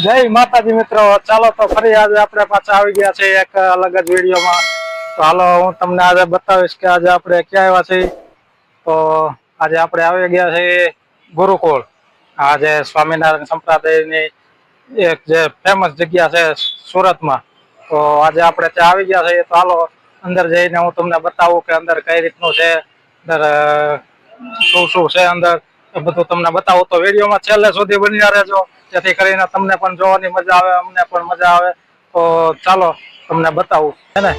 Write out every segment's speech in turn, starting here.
જય માતાજી મિત્રો, ચાલો તો ફરી આજે આપણે પાછા આવી ગયા છે એક અલગ જ વિડીયોમાં. તો હાલો હું તમને આજે બતાવીશ કે આજે આપણે ક્યાં આવ્યા છીએ. તો આજે આપણે આવી ગયા છે ગુરુકુળ. આજે સ્વામિનારાયણ સંપ્રદાયની એક જે ફેમસ જગ્યા છે સુરતમાં. તો આજે આપણે ત્યાં આવી ગયા છીએ. તો હાલો અંદર જઈને હું તમને બતાવું કે અંદર કઈ રીતનું છે, અંદર શું શું છે અંદર, એ બધું તમને બતાવું. તો વિડીયોમાં છેલ્લે સુધી બન્યા રહેજો, જેથી કરીને તમને પણ જોવાની મજા આવે, અમને પણ મજા આવે. તો ચાલો તમને બતાવું, હે ને.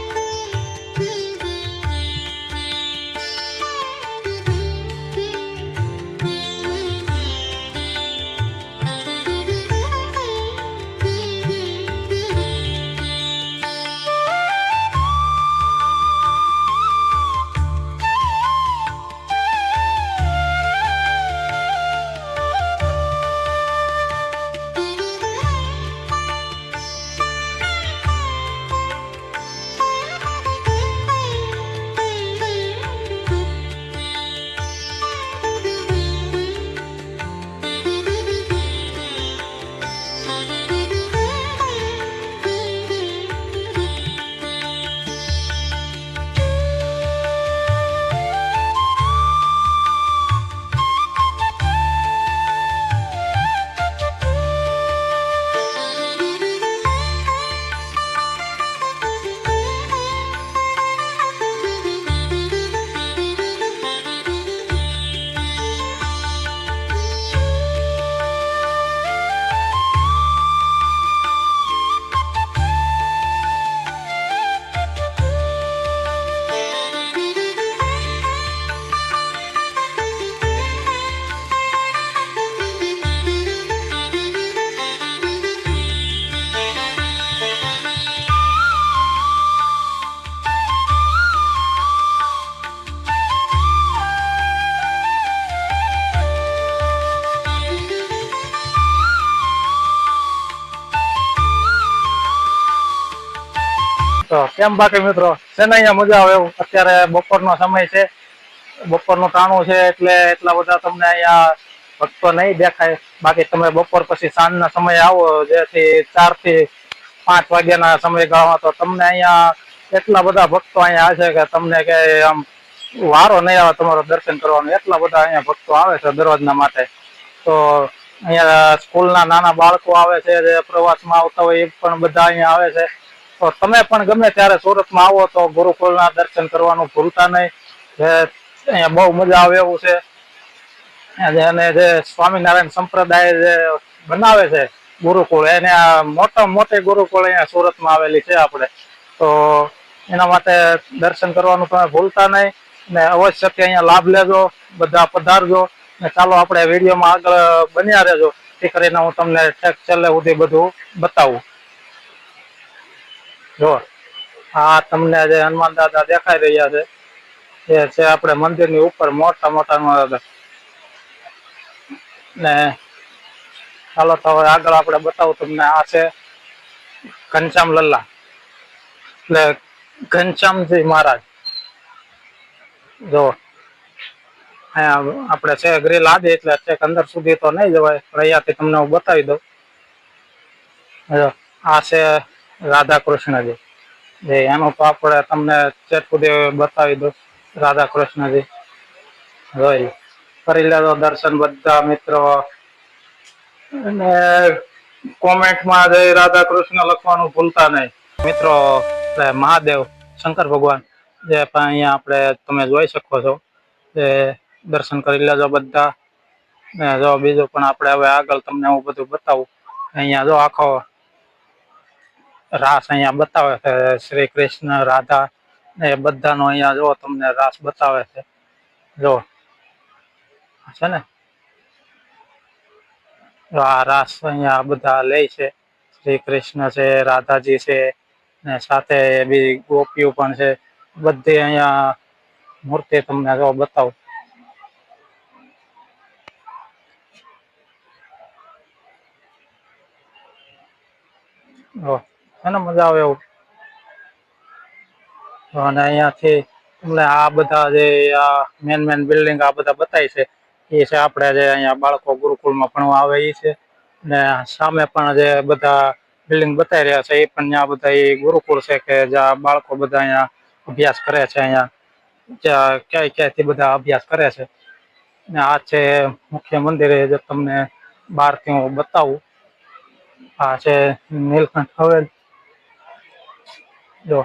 તો કેમ બાકી મિત્રો, છે ને અહીંયા મજા આવે એવું? અત્યારે બપોરનો સમય છે, બપોરનું ટાણું છે, એટલે એટલા બધા તમને અહીંયા ભક્તો નહીં દેખાય. બાકી તમે બપોર પછી સાંજના સમયે આવો, જેથી 4 થી 5 વાગ્યાના સમયગાળામાં, તો તમને અહીંયા એટલા બધા ભક્તો અહીંયા હશે કે તમને કે આમ વારો નહીં આવે તમારો દર્શન કરવાનો. એટલા બધા અહીંયા ભક્તો આવે છે દરરોજના માટે. તો અહીંયા સ્કૂલના નાના બાળકો આવે છે, જે પ્રવાસમાં આવતા હોય એ પણ બધા અહીંયા આવે છે. તો તમે પણ ગમે ત્યારે સુરતમાં આવો તો ગુરુકુળના દર્શન કરવાનું ભૂલતા નહીં. અહીંયા બહુ મજા આવે એવું છે. અને જે સ્વામિનારાયણ સંપ્રદાય જે બનાવે છે ગુરુકુળ, એને આ મોટામાં મોટી ગુરુકુળ અહીંયા સુરતમાં આવેલી છે આપણે. તો એના માટે દર્શન કરવાનું તમે ભૂલતા નહીં, ને અવશ્યથી અહીંયા લાભ લેજો, બધા પધારજો. ને ચાલો આપણે વિડીયોમાં આગળ બન્યા રહેજો, તે કરીને હું તમને છેલ્લે સુધી બધું બતાવું. જો આ તમને જે હનુમાન દાદા દેખાઈ રહ્યા છે, એ છે આપણે મંદિરની ઉપર મોટા મોટા. ને ચાલો તો હવે આગળ આપણે બતાવું તમને. આ છે ઘનશ્યામ લલ્લા, એટલે ઘનશ્યામજી મહારાજ. જો અહીંયા આપણે છે ગ્રીલ આદિ, એટલે છેક અંદર સુધી તો નહીં જવાય, પણ અહીંયાથી તમને હું બતાવી દઉં. આ છે રાધા કૃષ્ણજી, જે એનું તો આપણે તમને છેક સુધી બતાવી દઉં. રાધા કૃષ્ણજી જોઈ કરી લેજો દર્શન બધા મિત્રો. અને કોમેન્ટમાં જય રાધા કૃષ્ણ લખવાનું ભૂલતા નહીં મિત્રો. મહાદેવ શંકર ભગવાન જે પણ અહીંયા આપણે તમે જોઈ શકો છો, એ દર્શન કરી લેજો બધા. જો બીજું પણ આપણે હવે આગળ તમને હું બધું બતાવું. અહીંયા જો આખો રાસ અહીંયા બતાવે છે, શ્રી કૃષ્ણ રાધા એ બધાનો અહીંયા જો તમને રાસ બતાવે છે. જો છે ને, આ રાસ અહીંયા બધા લે છે. શ્રી કૃષ્ણ છે, રાધાજી છે, ને સાથે બી ગોપીઓ પણ છે. બધી અહીંયા મૂર્તિ તમને જો બતાવું. છે ને, મજા આવે એવું. અને અહીંયાથી તમને આ બધા જે મેન બિલ્ડિંગ આ બધા બતાવી છે, એ છે આપણે જે અહીંયા બાળકો ગુરુકુળમાં ભણવા આવે એ છે. ને સામે પણ જે બધા બિલ્ડિંગ બતાવી રહ્યા છે એ પણ ત્યાં બધા એ ગુરુકુળ છે કે જ્યાં બાળકો બધા અહીંયા અભ્યાસ કરે છે. અહીંયા જ્યાં ક્યાંયથી બધા અભ્યાસ કરે છે. ને આ છે મુખ્ય મંદિર, જો તમને બહારથી હું બતાવું. આ છે નીલકંઠ હવેલી. જો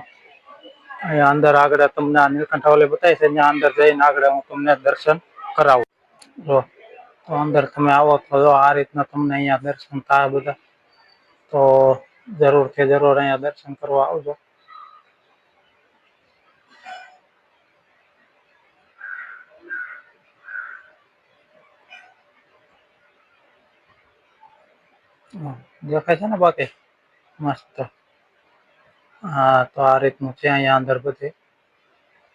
અહીંયા અંદર આગળ તમને આ નીલકંઠ હવેલી બતાવી છે, ત્યાં અંદર જઈને આગળ હું તમને દર્શન કરાવું. જો તો અંદર તમે આવો તો જો આ રીતના તમને અહીંયા દર્શન થાય બધા. તો જરૂરથી જરૂર અહીંયા દર્શન કરવા આવજો. દેખાય છે ને બાકી મસ્ત. હા, તો આ રીતનું છે અહીંયા અંદર બધી.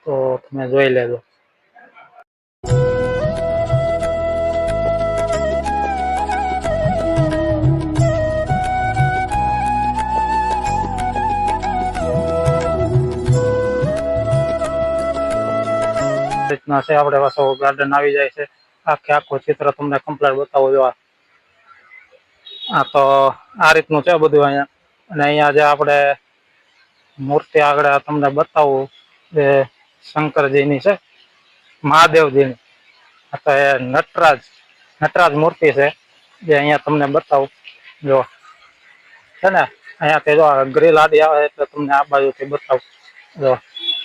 તો તમે જોઈ લેજો. રીતના છે આપણે પાછો ગાર્ડન આવી જાય છે. આખે આખું ચિત્ર તમને કમ્પ્લીટ બતાવું જો. આ તો આ રીતનું છે બધું અહીંયા. અને અહીંયા જે આપણે મૂર્તિ આગળ તમને બતાવું જે શંકરજીની છે, મહાદેવજીની. આ તો એ નટરાજ મૂર્તિ છે જે અહીંયા તમને બતાવું. જો છે ને અહીંયાથી જો ગ્રીલ આડી આવે એટલે તમને આ બાજુથી બતાવું. જો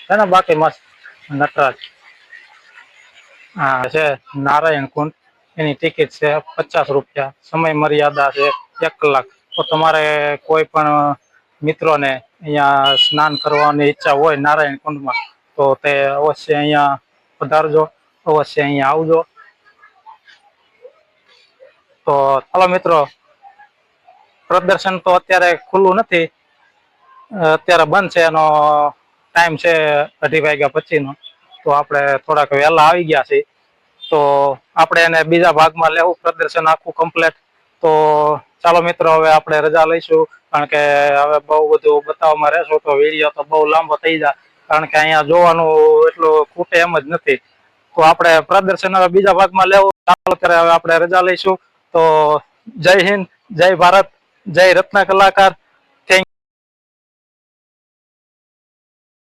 છે ને બાકી મસ્ત નટરાજ. હા છે નારાયણ કુંડ. એની ટિકિટ છે 50 રૂપિયા. સમય મર્યાદા છે 1 કલાક. તો તમારે કોઈ પણ મિત્રોને અહીંયા સ્નાન કરવાની ઈચ્છા હોય નારાયણ કુંડમાં, તો તે અવશ્ય અહીંયા પધારજો, અવશ્ય અહીંયા આવજો. તો ચાલો મિત્રો, પ્રદર્શન તો અત્યારે ખુલ્લું નથી, અત્યારે બંધ છે. એનો ટાઈમ છે 2:30 વાગ્યા પછીનો. તો આપણે થોડાક વહેલા આવી ગયા છીએ. તો આપણે એને બીજા ભાગમાં લેવું પ્રદર્શન આખું કમ્પ્લીટ. તો ચાલો મિત્રો, હવે આપણે રજા લઈશું, કારણ કે હવે બહુ બધું બતાવવામાં રહેશું તો વિડીયો તો બહુ લાંબો થઈ જાય. કારણ કે અહીંયા જોવાનું એટલું ખૂટે એમ જ નથી. તો આપણે પ્રદર્શન હવે બીજા ભાગમાં લેવું. ચાલો ત્યારે હવે આપણે રજા લઈશું. તો જય હિન્દ, જય ભારત, જય રત્ન કલાકાર.